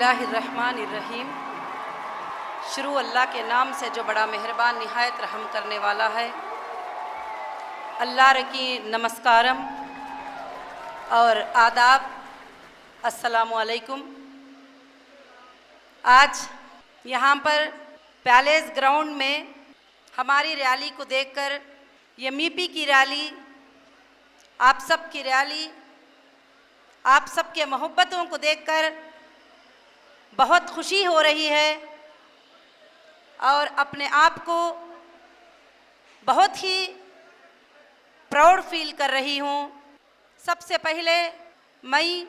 बिस्मिल्लाहिर्रहमानिर्रहीम। शुरू अल्लाह के नाम से जो बड़ा मेहरबान निहायत रहम करने वाला है। अल्लाह की नमस्कारम और आदाब। अस्सलामु अलैकुम। आज यहाँ पर पैलेस ग्राउंड में हमारी रैली को देखकर, एमईपी की रैली, आप सब की रैली, आप सब के मोहब्बतों को देखकर बहुत खुशी हो रही है और अपने आप को बहुत ही प्राउड फील कर रही हूँ। सबसे पहले मैं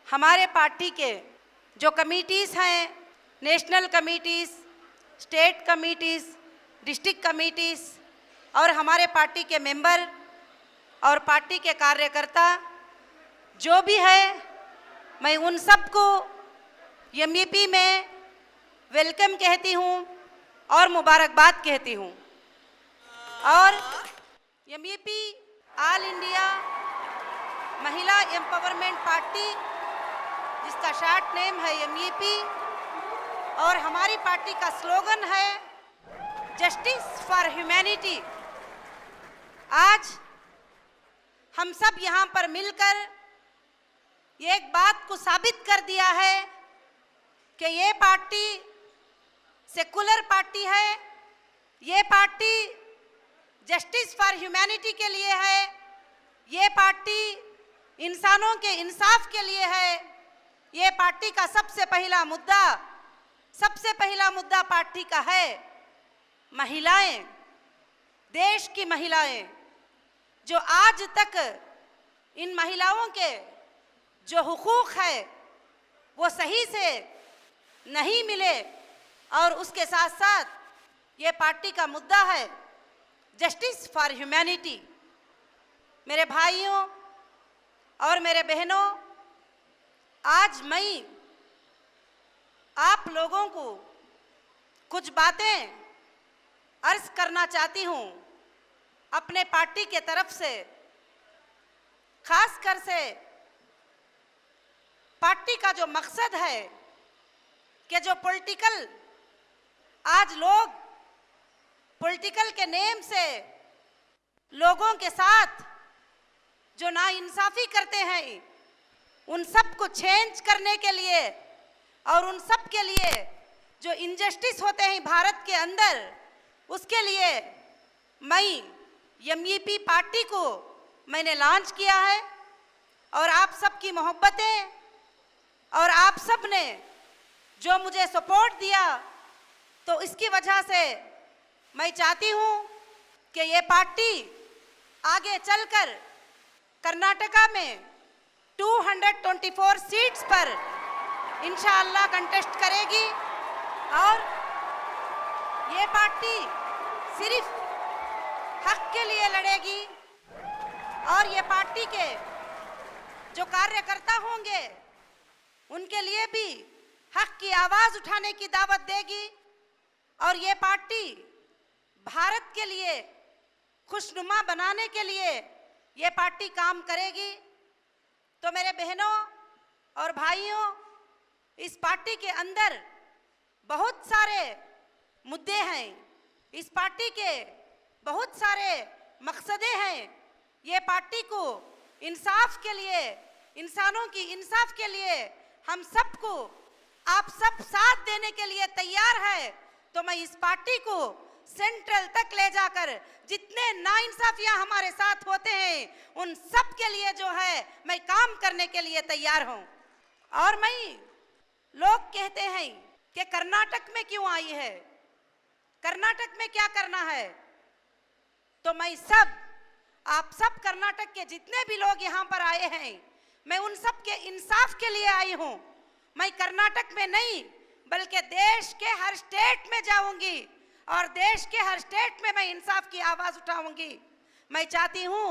हमारे पार्टी के जो कमिटीज़ हैं, national committees, state committees, district committees और हमारे पार्टी के मेंबर और पार्टी के कार्यकर्ता जो भी है, मैं उन सबको एमईपी में वेलकम कहती हूँ और मुबारकबाद कहती हूँ। और एमईपी ऑल इंडिया महिला एम्पावरमेंट पार्टी, जिसका शॉर्ट नेम है एमईपी, और हमारी पार्टी का स्लोगन है जस्टिस फॉर ह्यूमैनिटी। आज हम सब यहाँ पर मिलकर एक बात को साबित कर दिया है कि ये पार्टी सेकुलर पार्टी है, ये पार्टी जस्टिस फॉर ह्यूमैनिटी के लिए है, ये पार्टी इंसानों के इंसाफ के लिए है। ये पार्टी का सबसे पहला मुद्दा पार्टी का है महिलाएं, देश की महिलाएं, जो आज तक इन महिलाओं के जो हुकूक है वो सही से नहीं मिले, और उसके साथ साथ ये पार्टी का मुद्दा है जस्टिस फॉर ह्यूमैनिटी। मेरे भाइयों और मेरे बहनों, आज मैं आप लोगों को कुछ बातें अर्ज करना चाहती हूँ अपने पार्टी के तरफ से। खासकर से पार्टी का जो मकसद है कि जो पॉलिटिकल, आज लोग पॉलिटिकल के नेम से लोगों के साथ जो नाइंसाफ़ी करते हैं, उन सब को चेंज करने के लिए और उन सब के लिए जो इनजस्टिस होते हैं भारत के अंदर, उसके लिए मैं एमईपी पार्टी को मैंने लॉन्च किया है। और आप सबकी मोहब्बतें और आप सब ने जो मुझे सपोर्ट दिया, तो इसकी वजह से मैं चाहती हूँ कि ये पार्टी आगे चलकर कर्नाटका में 224 सीट्स पर इंशाअल्लाह कंटेस्ट करेगी। और ये पार्टी सिर्फ हक के लिए लड़ेगी, और ये पार्टी के जो कार्यकर्ता होंगे उनके लिए भी हक की आवाज़ उठाने की दावत देगी। और ये पार्टी भारत के लिए खुशनुमा बनाने के लिए ये पार्टी काम करेगी। तो मेरे बहनों और भाइयों, इस पार्टी के अंदर बहुत सारे मुद्दे हैं, इस पार्टी के बहुत सारे मकसदे हैं। ये पार्टी को इंसाफ के लिए, इंसानों की इंसाफ के लिए हम सबको, आप सब साथ देने के लिए तैयार है। तो मैं इस पार्टी को सेंट्रल तक ले जाकर जितने नाइंसाफियां हमारे साथ होते हैं उन सब के लिए जो है मैं काम करने के लिए तैयार हूं। और मैं, लोग कहते हैं कि कर्नाटक में क्यों आई है, कर्नाटक में क्या करना है, तो मैं आप सब कर्नाटक के जितने भी लोग यहाँ पर आए हैं, मैं उन सब के इंसाफ के लिए आई हूँ। मैं कर्नाटक में नहीं बल्कि देश के हर स्टेट में जाऊंगी और देश के हर स्टेट में मैं इंसाफ की आवाज़ उठाऊंगी। मैं चाहती हूँ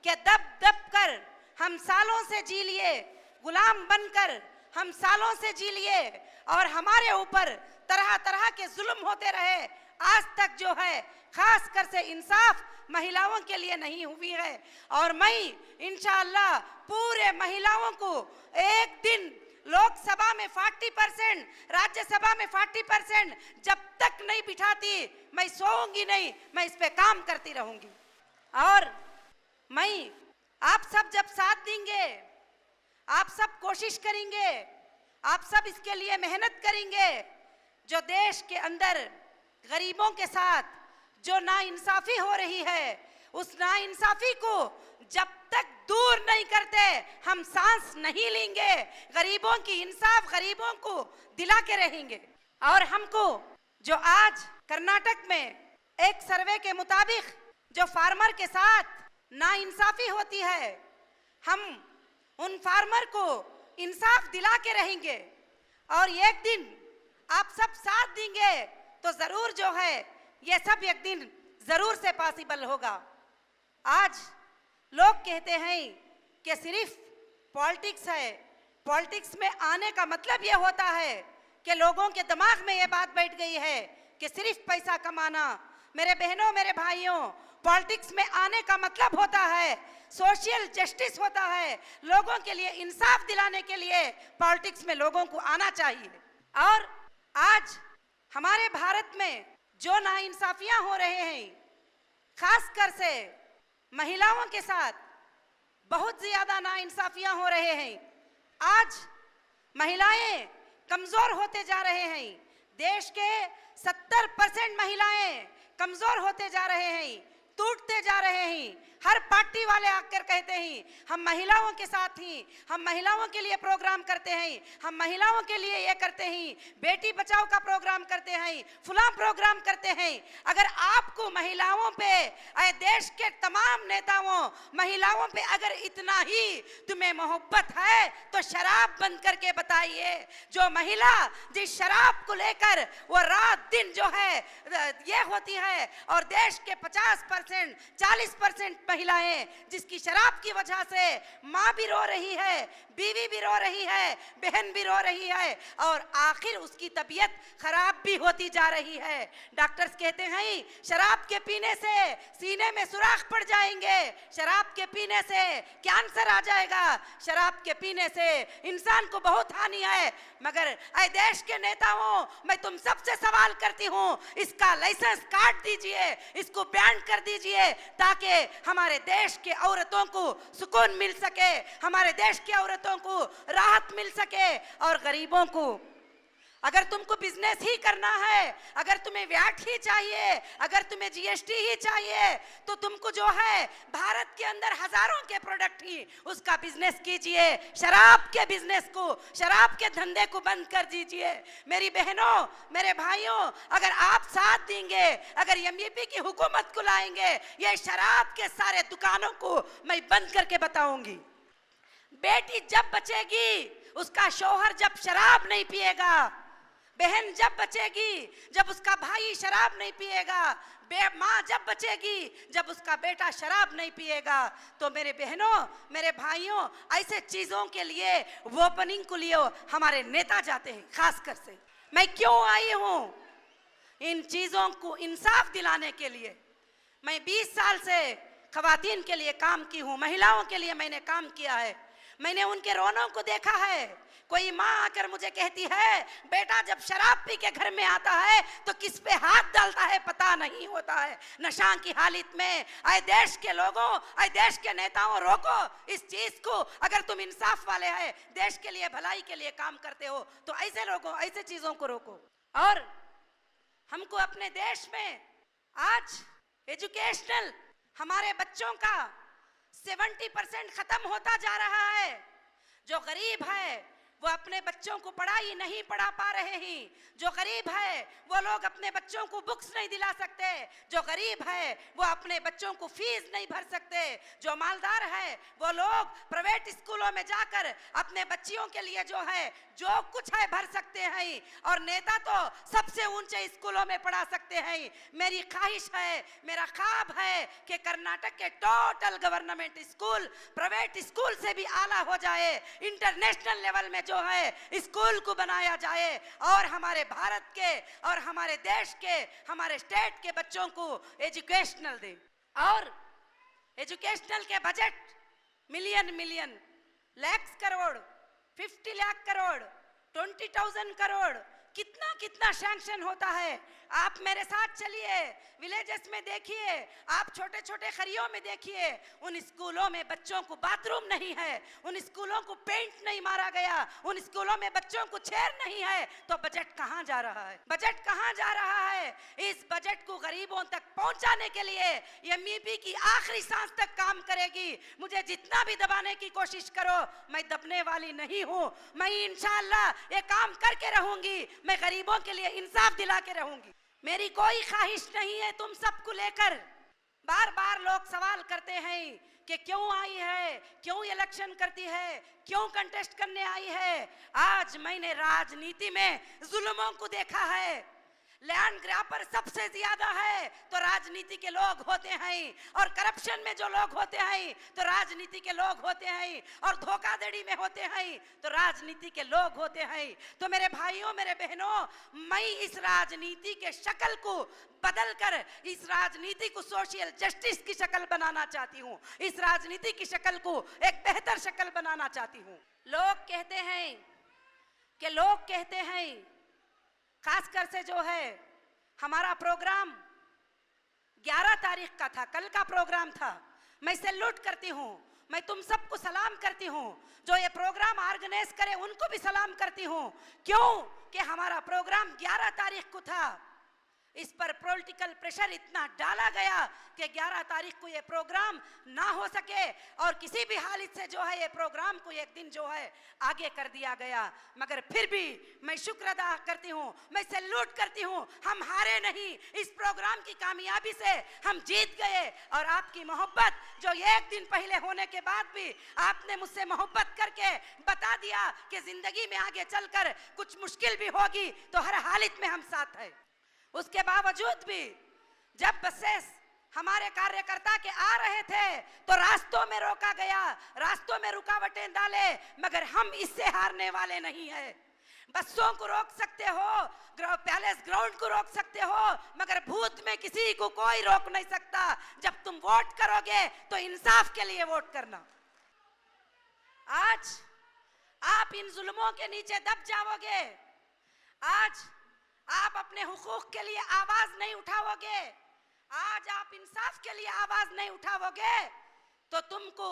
कि दब दब कर हम सालों से जी लिए, गुलाम बनकर हम सालों से जी लिए, और हमारे ऊपर तरह तरह के जुल्म होते रहे। आज तक जो है खास कर से इंसाफ महिलाओं के लिए नहीं हुई है। और मैं इंशाअल्लाह पूरे महिलाओं को एक दिन लोकसभा में 40%, राज्यसभा में 40% जब तक नहीं बिठाती मैं सोऊंगी नहीं, मैं इस पे काम करती रहूंगी। और मैं आप सब जब साथ देंगे, आप सब कोशिश करेंगे, आप सब इसके लिए मेहनत करेंगे, जो देश के अंदर गरीबों के साथ जो नाइंसाफी हो रही है, उस नाइंसाफी को जब तक दूर नहीं करते हम सांस नहीं लेंगे। गरीबों की इंसाफ गरीबों को दिला के रहेंगे। और हमको जो आज कर्नाटक में एक सर्वे के मुताबिक जो फार्मर के साथ नाइंसाफी होती है, हम उन फार्मर को इंसाफ दिला के रहेंगे। और एक दिन आप सब साथ देंगे तो जरूर जो है ये सब एक दिन जरूर से पॉसिबल होगा। आज लोग कहते हैं कि सिर्फ पॉलिटिक्स है, पॉलिटिक्स में आने का मतलब ये होता है कि लोगों के दिमाग में ये बात बैठ गई है कि सिर्फ पैसा कमाना। मेरे बहनों, मेरे भाइयों, पॉलिटिक्स में आने का मतलब होता है सोशल जस्टिस होता है, लोगों के लिए इंसाफ दिलाने के लिए पॉलिटिक्स में लोगों को आना चाहिए। और आज हमारे भारत में जो नाइंसाफियां हो रहे हैं, खासकर से महिलाओं के साथ बहुत ज्यादा नाइंसाफियां हो रहे हैं। आज महिलाएं कमजोर होते जा रहे हैं। देश के 70% महिलाएं कमजोर होते जा रहे हैं, टूटते जा रहे हैं। हर पार्टी वाले आकर कहते हैं हम महिलाओं के साथ ही, हम महिलाओं के लिए प्रोग्राम करते हैं, हम महिलाओं के लिए ये करते हैं, बेटी बचाओ का प्रोग्राम करते हैं, फुला प्रोग्राम करते हैं। अगर आपको महिलाओं पे, देश के तमाम नेताओं महिलाओं पे अगर इतना ही तुम्हें मोहब्बत है तो शराब बंद करके बताइए। जो महिला जिस शराब को लेकर वो रात दिन जो है ये होती है, और देश के 50% 40% महिलाएं जिसकी शराब की वजह से माँ भी रो रही है, बीवी भी रो रही है, बहन भी रो रही है, और आखिर उसकी तबीयत खराब भी होती जा रही है। डॉक्टर्स कहते हैं शराब के पीने से सीने में सुराख पड़ जाएंगे, शराब के पीने से कैंसर आ जाएगा, शराब के पीने से इंसान को बहुत हानि है। मगर ऐ देश के नेताओं, मैं तुम सबसे सवाल करती हूँ, इसका लाइसेंस काट दीजिए, इसको बैन कर दीजिए, ताकि हमारे देश के औरतों को सुकून मिल सके, हमारे देश की औरतों को राहत मिल सके। और गरीबों को, अगर तुमको बिजनेस ही करना है, अगर तुम्हें वैट ही चाहिए, अगर तुम्हें जीएसटी ही चाहिए, तो तुमको जो है भारत के अंदर हजारों के प्रोडक्ट ही उसका बिजनेस कीजिए। शराब के बिजनेस को, शराब के धंधे को बंद कर दीजिए। मेरी बहनों, मेरे भाइयों, अगर आप साथ देंगे, अगर एमईपी की हुकूमत को लाएंगे, ये शराब के सारे दुकानों को मैं बंद करके बताऊंगी। बेटी जब बचेगी, उसका शौहर जब शराब नहीं पिएगा, बहन जब बचेगी जब उसका भाई शराब नहीं पिएगा, माँ जब बचेगी जब उसका बेटा शराब नहीं पिएगा, तो मेरे बहनों, मेरे भाइयों, ऐसे चीजों के लिए ओपनिंग को लिए हमारे नेता जाते हैं। खासकर से मैं क्यों आई हूँ, इन चीजों को इंसाफ दिलाने के लिए। मैं 20 साल से खवातीन के लिए काम की हूँ, महिलाओं के लिए मैंने काम किया है। मैंने उनके रोनों को देखा है। कोई माँ आकर मुझे कहती है बेटा जब शराब पी के घर में आता है तो किस पे हाथ डालता है पता नहीं होता है। नशा की हालत में आए देश के लोगों, आए देश के नेताओं, रोको इस चीज को। अगर तुम इंसाफ वाले हैं, देश के लिए भलाई के लिए काम करते हो, तो ऐसे लोगों, ऐसे चीजों को रोको। और हमको अपने देश में आज एजुकेशनल हमारे बच्चों का 70% खत्म होता जा रहा है। जो गरीब है वो अपने बच्चों को पढ़ाई नहीं पढ़ा पा रहे हैं। जो गरीब है वो लोग अपने बच्चों को बुक्स नहीं दिला सकते। जो गरीब है वो अपने बच्चों को फीस नहीं भर सकते। जो मालदार है वो लोग प्राइवेट स्कूलों में जाकर अपने बच्चियों के लिए जो है जो कुछ है भर सकते हैं, और नेता तो सबसे ऊंचे स्कूलों में पढ़ा सकते हैं। मेरी ख्वाहिश है, मेरा ख्वाब है कि कर्नाटक के total government school private school से भी आला हो जाए, इंटरनेशनल लेवल में जो है स्कूल को बनाया जाए, और हमारे भारत के और हमारे देश के, हमारे स्टेट के बच्चों को एजुकेशनल दे। और एजुकेशनल के budget million million, lakh crore 50 lakh crore, 20,000 crore, कितना कितना सैंक्शन होता है। आप मेरे साथ चलिए, विलेजेस में देखिए, आप छोटे छोटे खरियों में देखिए, उन स्कूलों में बच्चों को बाथरूम नहीं है, उन स्कूलों को पेंट नहीं मारा गया, उन स्कूलों में बच्चों को चेयर नहीं है, तो बजट कहां जा रहा है? बजट कहां जा रहा है? इस बजट को गरीबों तक पहुंचाने के लिए एमईपी की आखिरी सांस तक काम करेगी। मुझे जितना भी दबाने की कोशिश करो, मैं दबने वाली नहीं हूं। मैं इंशाअल्लाह ये काम करके रहूंगी, मैं गरीबों के लिए इंसाफ दिला के रहूंगी। मेरी कोई ख्वाहिश नहीं है तुम सबको लेकर। बार बार लोग सवाल करते हैं कि क्यों आई है, क्यों इलेक्शन करती है, क्यों कंटेस्ट करने आई है। आज मैंने राजनीति में जुल्मों को देखा है। लैंड ग्रैबर सबसे ज्यादा है तो राजनीति के लोग होते हैं, और करप्शन में जो लोग होते हैं तो राजनीति के लोग होते हैं, और धोखाधड़ी में होते हैं तो राजनीति के लोग होते हैं। तो मेरे भाइयों, मेरे बहनों, मैं इस राजनीति के शक्ल को बदलकर इस राजनीति को सोशल जस्टिस की शक्ल बनाना चाहती हूँ। इस राजनीति की शक्ल को एक बेहतर शक्ल बनाना चाहती हूँ। लोग कहते हैं खासकर से जो है हमारा प्रोग्राम 11 तारीख का था, कल का प्रोग्राम था। मैं सैल्यूट करती हूँ, मैं तुम सबको सलाम करती हूँ, जो ये प्रोग्राम ऑर्गेनाइज करे उनको भी सलाम करती हूँ। क्यों कि हमारा प्रोग्राम 11 तारीख को था। इस पर पॉलिटिकल प्रेशर इतना डाला गया कि 11 तारीख को ये प्रोग्राम ना हो सके, और किसी भी हालत से जो है ये प्रोग्राम को एक दिन जो है आगे कर दिया गया। मगर फिर भी मैं शुक्र अदा करती हूँ, मैं सैल्यूट करती हूँ। हम हारे नहीं, इस प्रोग्राम की कामयाबी से हम जीत गए। और आपकी मोहब्बत जो एक दिन पहले होने के बाद भी आपने मुझसे मोहब्बत करके बता दिया कि जिंदगी में आगे चलकर कुछ मुश्किल भी होगी तो हर हालत में हम साथ हैं। उसके बावजूद भी जब बसेस हमारे कार्यकर्ता के आ रहे थे तो रास्तों में रोका गया, रास्तों में रुकावटें डाले, मगर हम इससे हारने वाले नहीं है। बसों को रोक सकते हो, पैलेस ग्राउंड को रोक सकते हो, मगर भूत में किसी को कोई रोक नहीं सकता। जब तुम वोट करोगे तो इंसाफ के लिए वोट करना। आज आप इन जुल्मों के नीचे दब जाओगे, आज आप अपने हुकूक के लिए आवाज नहीं उठाओगे, आज आप इंसाफ के लिए आवाज नहीं उठाओगे, तो तुमको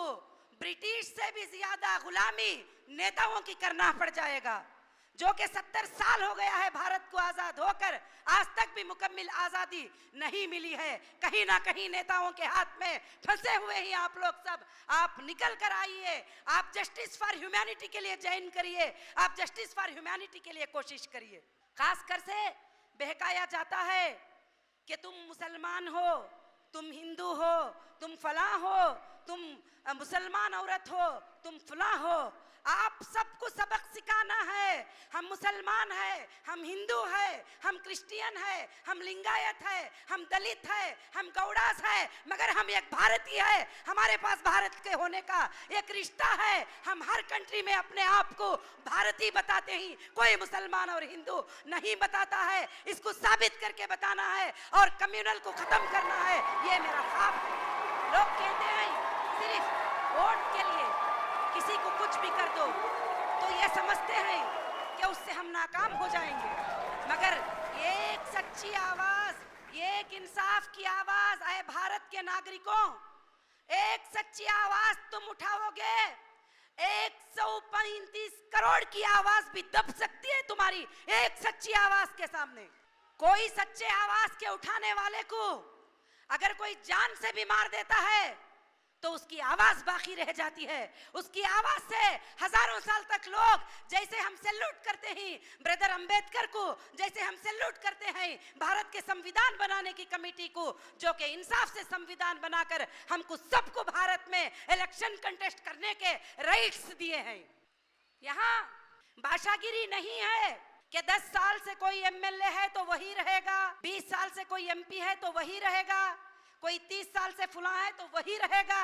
ब्रिटिश से भी ज्यादा गुलामी नेताओं की करना पड़ जाएगा। जो कि 70 साल हो गया है भारत को आजाद होकर, आज तक भी मुकम्मल आजादी नहीं मिली है। कहीं ना कहीं नेताओं के हाथ में फंसे हुए ही आप लोग सब। आप निकल कर आइए, आप जस्टिस फॉर ह्यूमैनिटी के लिए ज्वाइन करिए, आप जस्टिस फॉर ह्यूमैनिटी के लिए कोशिश करिए। खासकर से बहकाया जाता है कि तुम मुसलमान हो, तुम हिंदू हो, तुम फला हो, तुम मुसलमान औरत हो, तुम फला हो। आप सबको सबक सिखाना है। हम मुसलमान हैं, हम हिंदू हैं, हम क्रिश्चियन हैं, हम लिंगायत हैं, हम दलित हैं, हम गौड़ास हैं, मगर हम एक भारतीय है। हमारे पास भारत के होने का एक रिश्ता है। हम हर कंट्री में अपने आप को भारतीय बताते ही, कोई मुसलमान और हिंदू नहीं बताता है। इसको साबित करके बताना है और कम्युनल को खत्म करना है, ये मेरा ख्वाब है। लोग कहते हैं सिर्फ वोट के लिए किसी को कुछ भी कर दो, तो ये समझते हैं कि उससे हम नाकाम हो जाएंगे। मगर एक सच्ची आवाज, एक इंसाफ की आवाज आए भारत के नागरिकों, एक सच्ची आवाज तुम उठाओगे, 135 करोड़ की आवाज भी दब सकती है तुम्हारी एक सच्ची आवाज के सामने। कोई सच्चे आवाज के उठाने वाले को अगर कोई जान से भी मार देता है तो उसकी आवाज बाकी रह जाती है। उसकी आवाज से हजारों साल तक लोग, जैसे हम सैल्यूट करते हैं ब्रदर अंबेडकर को, जैसे हम सैल्यूट करते हैं भारत के संविधान बनाने की कमेटी को, जो कि इंसाफ से संविधान बनाकर हमको सबको भारत में इलेक्शन कंटेस्ट करने के राइट्स दिए हैं। यहाँ भाषागिरी नहीं है कि 10 साल से कोई एमएलए है तो वही रहेगा, 20 साल से कोई एमपी है तो वही रहेगा, कोई 30 साल से फुला है तो वही रहेगा।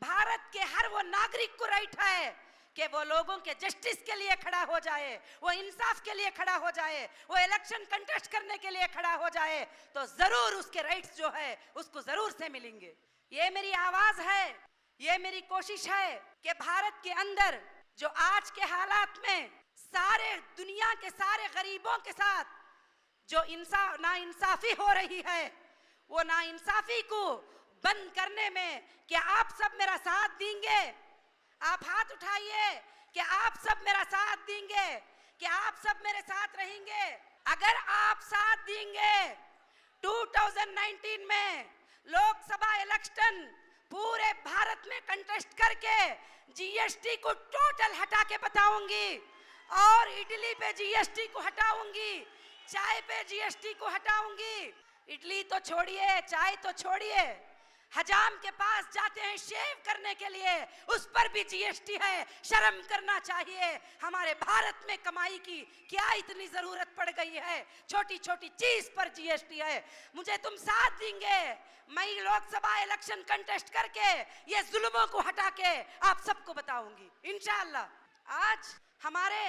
भारत के हर वो नागरिक को राइट है कि वो लोगों के जस्टिस के लिए खड़ा हो जाए, वो इंसाफ के लिए खड़ा हो जाए, वो इलेक्शन कंटेस्ट करने के लिए खड़ा हो जाए, तो जरूर उसके राइट्स जो है उसको जरूर से मिलेंगे। ये मेरी आवाज है, ये मेरी कोशिश है कि भारत के अंदर जो आज के हालात में सारे दुनिया के सारे गरीबों के साथ जो नाइंसाफी हो रही है, वो नाइंसाफी को बंद करने में क्या आप सब मेरा साथ देंगे? आप हाथ उठाइए, क्या आप सब मेरा साथ देंगे? क्या आप सब मेरे साथ रहेंगे? अगर आप साथ देंगे 2019 में लोकसभा इलेक्शन पूरे भारत में कंटेस्ट करके जीएसटी को टोटल हटा के बताऊंगी, और इडली पे जीएसटी को हटाऊंगी, चाय पे जीएसटी को हटाऊंगी। इडली तो छोड़िए, चाय तो छोड़िए, हजाम के पास जाते हैं शेव करने के लिए, उस पर भी जीएसटी है। शर्म करना चाहिए। हमारे भारत में कमाई की क्या इतनी जरूरत पड़ गई है? छोटी छोटी चीज पर जीएसटी है। मुझे तुम साथ देंगे, मैं लोकसभा इलेक्शन कंटेस्ट करके ये जुल्मों को हटा के आप सबको बताऊंगी इंशाअल्लाह। आज हमारे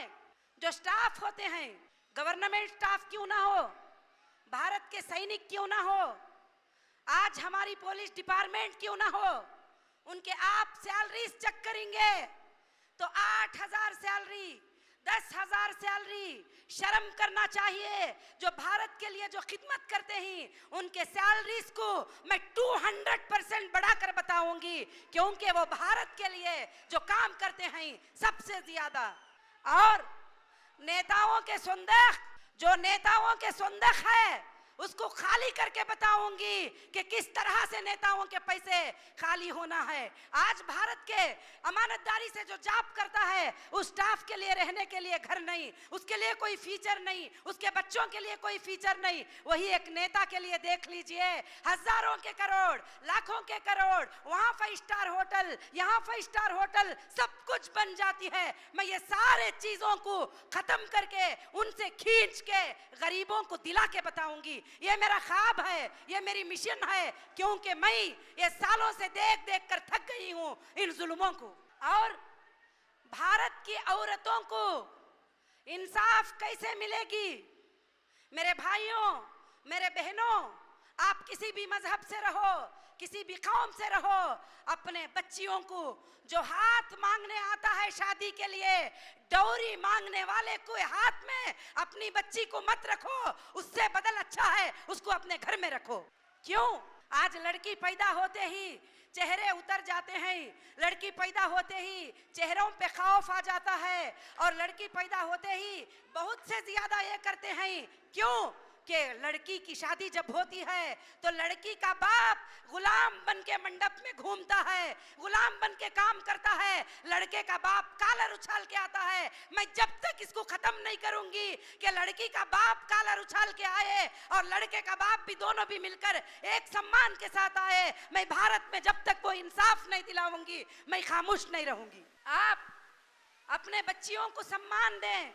जो स्टाफ होते हैं, गवर्नमेंट स्टाफ क्यों ना हो, भारत के सैनिक क्यों ना हो, आज हमारी पुलिस डिपार्टमेंट क्यों ना हो, उनके आप सैलरीज चेक करेंगे तो 8,000 सैलरी, 10,000 सैलरी। शर्म करना चाहिए। जो भारत के लिए जो खिदमत करते हैं उनके सैलरीज को मैं 200% बढ़ाकर बताऊंगी, क्योंकि वो भारत के लिए जो काम करते हैं सबसे ज्यादा। और नेताओं के संदेश, जो नेताओं के संदेश है उसको खाली करके बताऊंगी कि किस तरह से नेताओं के पैसे खाली होना है। आज भारत के अमानतदारी से जो जॉब करता है उस स्टाफ के लिए रहने के लिए घर नहीं, उसके लिए कोई फीचर नहीं, उसके बच्चों के लिए कोई फीचर नहीं। वही एक नेता के लिए देख लीजिए, हजारों के करोड़, लाखों के करोड़, वहां 5 स्टार होटल, यहाँ 5 स्टार होटल, सब कुछ बन जाती है। मैं ये सारे चीजों को खत्म करके उनसे खींच के गरीबों को दिला के बताऊंगी। ये मेरा ख्वाब है, ये मेरी मिशन है, क्योंकि मैं ये सालों से देख देख कर थक गई हूं इन जुल्मों को। और भारत की औरतों को इंसाफ कैसे मिलेगी? मेरे भाइयों, मेरे बहनों, आप किसी भी मजहब से रहो, किसी भी कौम से रहो, अपने बच्चियों को जो हाथ मांगने आता है शादी के लिए, डौरी मांगने वाले को हाथ में अपनी बच्ची को मत रखो, उससे बदल अच्छा है उसको अपने घर में रखो। क्यों? आज लड़की पैदा होते ही चेहरे उतर जाते हैं, लड़की पैदा होते ही चेहरों पे खौफ आ जाता है, और लड़की पैदा होते ही बहुत से ज्यादा ये करते हैं। क्यों? कि लड़की की शादी जब होती है तो लड़की का बाप गुलाम बन के मंडप में घूमता है, गुलाम बन के काम करता है, लड़के का बाप कालर उछाल के आता है। मैं जब तक इसको खत्म नहीं करूंगी कि लड़की का बाप कालर उछाल के आए और लड़के का बाप भी, दोनों भी मिलकर एक सम्मान के साथ आए, मैं भारत में जब तक वो इंसाफ नहीं दिलाऊंगी मैं खामोश नहीं रहूंगी। आप अपने बच्चियों को सम्मान दें,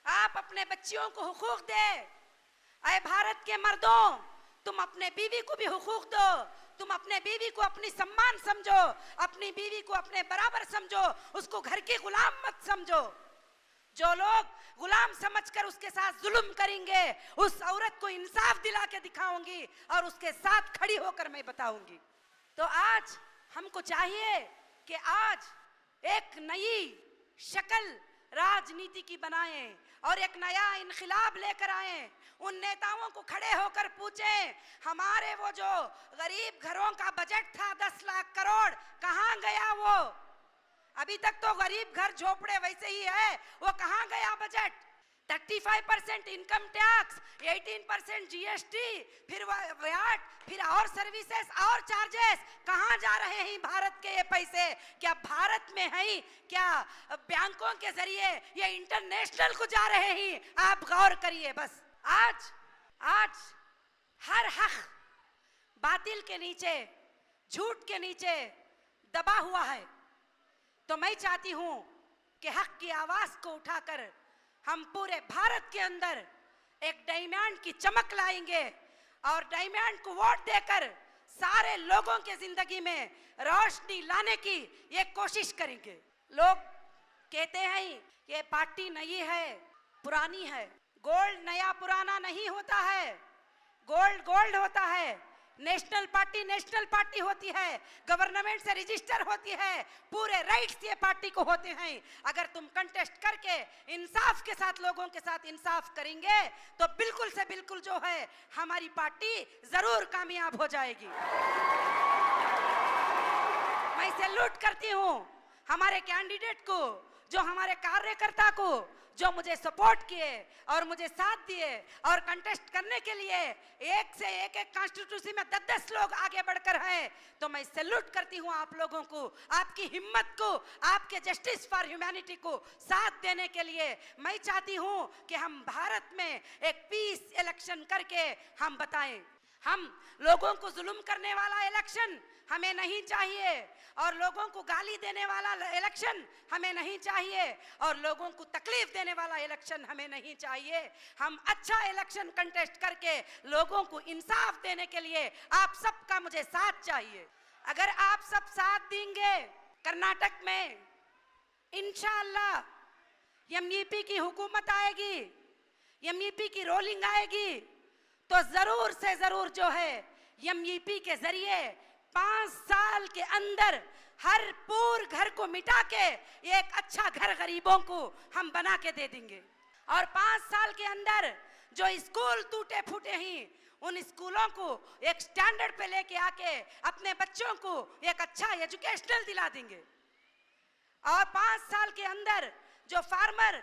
आप अपने बच्चियों को हुकूक दें। अरे भारत के मर्दों, तुम अपने बीवी को भी हुकूक दो, तुम अपने बीवी को अपनी सम्मान समझो, अपनी बीवी को अपने बराबर समझो, उसको घर की गुलाम मत समझो। जो लोग गुलाम समझकर उसके साथ जुल्म करेंगे, उस औरत को इंसाफ दिला के दिखाऊंगी और उसके साथ खड़ी होकर मैं बताऊंगी। तो आज हमको चाहिए कि आज एक नई शक्ल राजनीति की बनाएं और एक नया इनकलाब लेकर आए। उन नेताओं को खड़े होकर पूछें, हमारे वो जो गरीब घरों का बजट था 10 लाख करोड़, कहां गया वो? अभी तक तो गरीब घर झोपड़े वैसे ही है, वो कहां गया बजट? 35% इनकम टैक्स, 18% जीएसटी, फिर वैट, फिर और सर्विसेज और चार्जेस, कहां जा रहे हैं भारत के ये पैसे? क्या भारत में है? क्या बैंकों के जरिए ये इंटरनेशनल को जा रहे हैं? आप गौर करिए। बस आज हर हक बातिल के नीचे, झूठ के नीचे दबा हुआ है। तो मैं चाहती हूं कि हक की आवाज को उठाकर हम पूरे भारत के अंदर एक डायमंड की चमक लाएंगे और डायमंड को वोट देकर सारे लोगों के जिंदगी में रोशनी लाने की ये कोशिश करेंगे। लोग कहते हैं ये पार्टी नई है, पुरानी है। गोल्ड नया पुराना नहीं होता है, गोल्ड गोल्ड होता है। नेशनल पार्टी होती है, गवर्नमेंट से रजिस्टर होती है, पूरे राइट्स ये पार्टी को होते हैं। अगर तुम कंटेस्ट करके इंसाफ के साथ लोगों के साथ इंसाफ करेंगे तो बिल्कुल से बिल्कुल जो है हमारी पार्टी जरूर कामयाब हो जाएगी। मैं सैल्यूट करती हूं हमारे कैंडिडेट को, जो हमारे कार्यकर्ता को, जो मुझे सपोर्ट किए और मुझे साथ दिए और कंटेस्ट करने के लिए एक से एक कॉन्स्टिट्यूंसी में 10-10 लोग आगे बढ़कर हैं। तो मैं सैल्यूट करती हूं आप लोगों को, आपकी हिम्मत को, आपके जस्टिस फॉर ह्यूमैनिटी को साथ देने के लिए। मैं चाहती हूं कि हम भारत में एक पीस इलेक्शन करके हम बताएं, हम लोगों को जुल्म करने वाला इलेक्शन हमें नहीं चाहिए, और लोगों को गाली देने वाला इलेक्शन हमें नहीं चाहिए, और लोगों को तकलीफ देने वाला इलेक्शन हमें नहीं चाहिए। हम अच्छा इलेक्शन कंटेस्ट करके लोगों को इंसाफ देने के लिए आप सबका मुझे साथ चाहिए। अगर आप सब साथ देंगे, कर्नाटक में इंशाअल्लाह एमईपी की हुकूमत आएगी, एमईपी की रोलिंग आएगी, तो जरूर से जरूर जो है एमईपी के जरिए 5 साल के अंदर हर पूर घर को मिटा के एक अच्छा घर गरीबों को हम बना के दे देंगे। और 5 साल के अंदर जो स्कूल टूटे फूटे हैं उन स्कूलों को एक स्टैंडर्ड पे लेके आके अपने बच्चों को एक अच्छा एजुकेशनल दिला देंगे। और 5 साल के अंदर जो फार्मर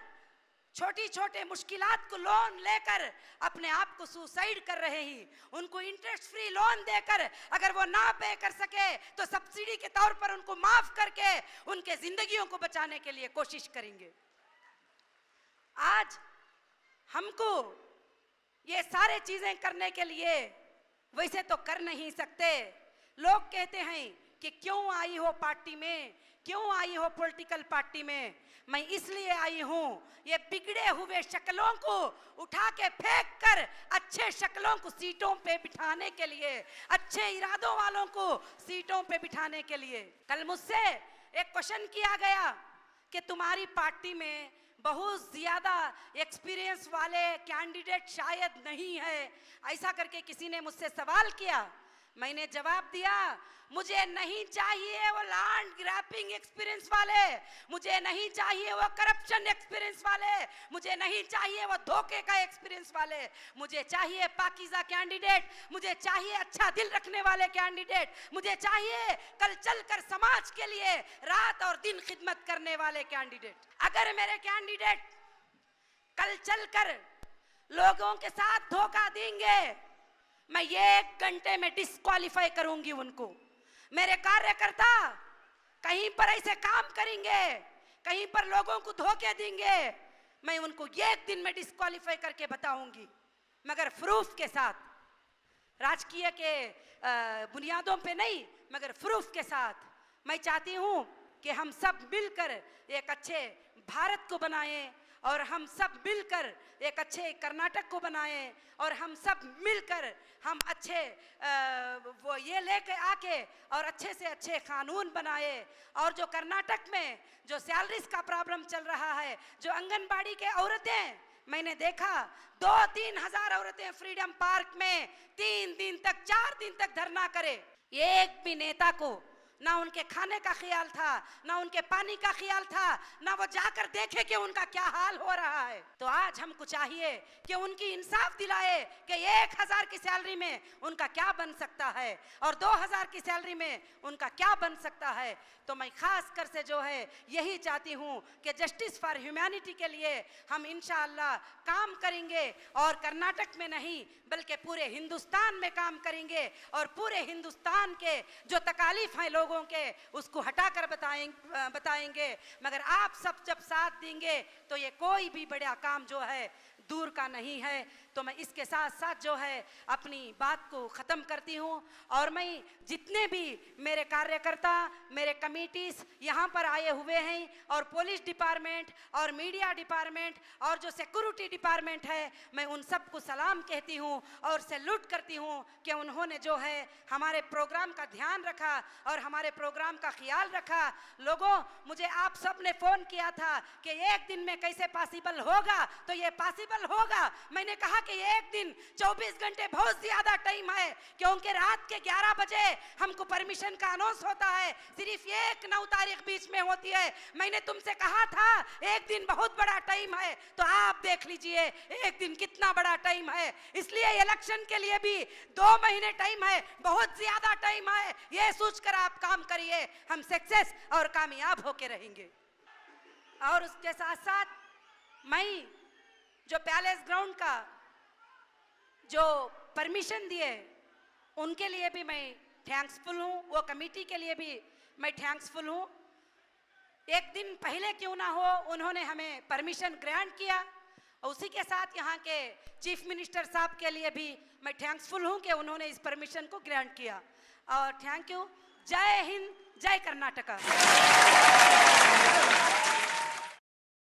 छोटी छोटे मुश्किलात को लोन लेकर अपने आप को सुसाइड कर रहे हैं, उनको इंटरेस्ट फ्री लोन देकर अगर वो ना पे कर सके तो सब्सिडी के तौर पर उनको माफ करके उनके जिंदगियों को बचाने के लिए कोशिश करेंगे। आज हमको ये सारे चीजें करने के लिए वैसे तो कर नहीं सकते। लोग कहते हैं कि क्यों आई हो पार्टी में, क्यों आई हो पॉलिटिकल पार्टी में। मैं इसलिए आई हूं ये बिगड़े हुए शक्लों को उठा के फेंक कर अच्छे शक्लों को सीटों पे बिठाने के लिए, अच्छे इरादों वालों को सीटों पे बिठाने के लिए। कल मुझसे एक क्वेश्चन किया गया कि तुम्हारी पार्टी में बहुत ज्यादा एक्सपीरियंस वाले कैंडिडेट शायद नहीं है, ऐसा करके किसी ने मुझसे सवाल किया। मैंने जवाब दिया, मुझे नहीं चाहिए वो लैंड ग्रैबिंग एक्सपीरियंस वाले, मुझे नहीं चाहिए वो करप्शन एक्सपीरियंस वाले, मुझे नहीं चाहिए वो धोखे का एक्सपीरियंस वाले, मुझे चाहिए पाकीज़ा कैंडिडेट, मुझे चाहिए अच्छा दिल रखने वाले कैंडिडेट, मुझे चाहिए कल चलकर समाज के लिए रात और दिन खिदमत करने वाले कैंडिडेट। अगर मेरे कैंडिडेट कल चलकर लोगों के साथ धोखा देंगे, मैं 1 घंटे में डिस्क्वालीफाई करूंगी उनको। मेरे कार्यकर्ता कहीं पर ऐसे काम करेंगे, कहीं पर लोगों को धोखे देंगे, मैं उनको 1 दिन में डिस्क्वालीफाई करके बताऊंगी, मगर प्रूफ के साथ, राजकीय के बुनियादों पे नहीं मगर प्रूफ के साथ। मैं चाहती हूं कि हम सब मिलकर एक अच्छे भारत को बनाएं, और हम सब मिलकर एक अच्छे कर्नाटक को बनाएं, और हम सब मिलकर हम अच्छे वो ये लेके आके और अच्छे से अच्छे कानून बनाए। और जो कर्नाटक में जो सैलरीज का प्रॉब्लम चल रहा है, जो आंगनबाड़ी के औरतें, मैंने देखा 2-3 हजार औरतें फ्रीडम पार्क में 3 दिन तक 4 दिन तक धरना करे। एक भी नेता को ना उनके खाने का ख्याल था, ना उनके पानी का ख्याल था, ना वो जाकर देखे कि उनका क्या हाल हो रहा है। तो आज हमको चाहिए कि उनकी इंसाफ दिलाए कि 1000 की सैलरी में उनका क्या बन सकता है और 2000 की सैलरी में उनका क्या बन सकता है। तो मैं खास कर से जो है यही चाहती हूँ कि जस्टिस फॉर ह्यूमैनिटी के लिए हम इंशाअल्लाह काम करेंगे, और कर्नाटक में नहीं बल्कि पूरे हिंदुस्तान में काम करेंगे, और पूरे हिंदुस्तान के जो तकालीफ हैं लोगों के उसको हटाकर बताएंगे। मगर आप सब जब साथ देंगे तो ये कोई भी बड़ा काम जो है दूर का नहीं है। तो मैं इसके साथ साथ जो है अपनी बात को ख़त्म करती हूँ, और मैं जितने भी मेरे कार्यकर्ता, मेरे कमिटीज़ यहाँ पर आए हुए हैं, और पुलिस डिपार्टमेंट और मीडिया डिपार्टमेंट और जो सिक्योरिटी डिपार्टमेंट है, मैं उन सबको सलाम कहती हूँ और सैल्यूट करती हूँ कि उन्होंने जो है हमारे प्रोग्राम का ध्यान रखा और हमारे प्रोग्राम का ख्याल रखा। लोगों, मुझे आप सब ने फ़ोन किया था कि 1 दिन में कैसे पॉसिबल होगा, तो ये पॉसिबल होगा। मैंने कहा कहा कि एक दिन 24 घंटे बहुत ज्यादा टाइम है, क्योंकि रात के 11 बजे हमको परमिशन का अनाउंस होता है, सिर्फ 1-9 तारीख बीच में होती है। मैंने तुमसे कहा था एक दिन बहुत बड़ा टाइम है, तो आप देख लीजिए एक दिन कितना बड़ा टाइम है। इसलिए इलेक्शन के लिए भी 2 महीने टाइम है, बहुत ज्यादा टाइम है। ये सोचकर आप काम करिए, हम सक्सेस और कामयाब होके रहेंगे। और उसके साथ साथ मैं जो पैलेस ग्राउंड का जो परमिशन दिए उनके लिए भी मैं थैंक्सफुल हूँ, वो कमेटी के लिए भी मैं थैंक्सफुल हूँ। एक दिन पहले क्यों ना हो, उन्होंने हमें परमिशन ग्रांट किया। और उसी के साथ यहाँ के चीफ मिनिस्टर साहब के लिए भी मैं थैंक्सफुल हूँ कि उन्होंने इस परमिशन को ग्रांट किया। और थैंक यू। जय हिंद, जय कर्नाटका।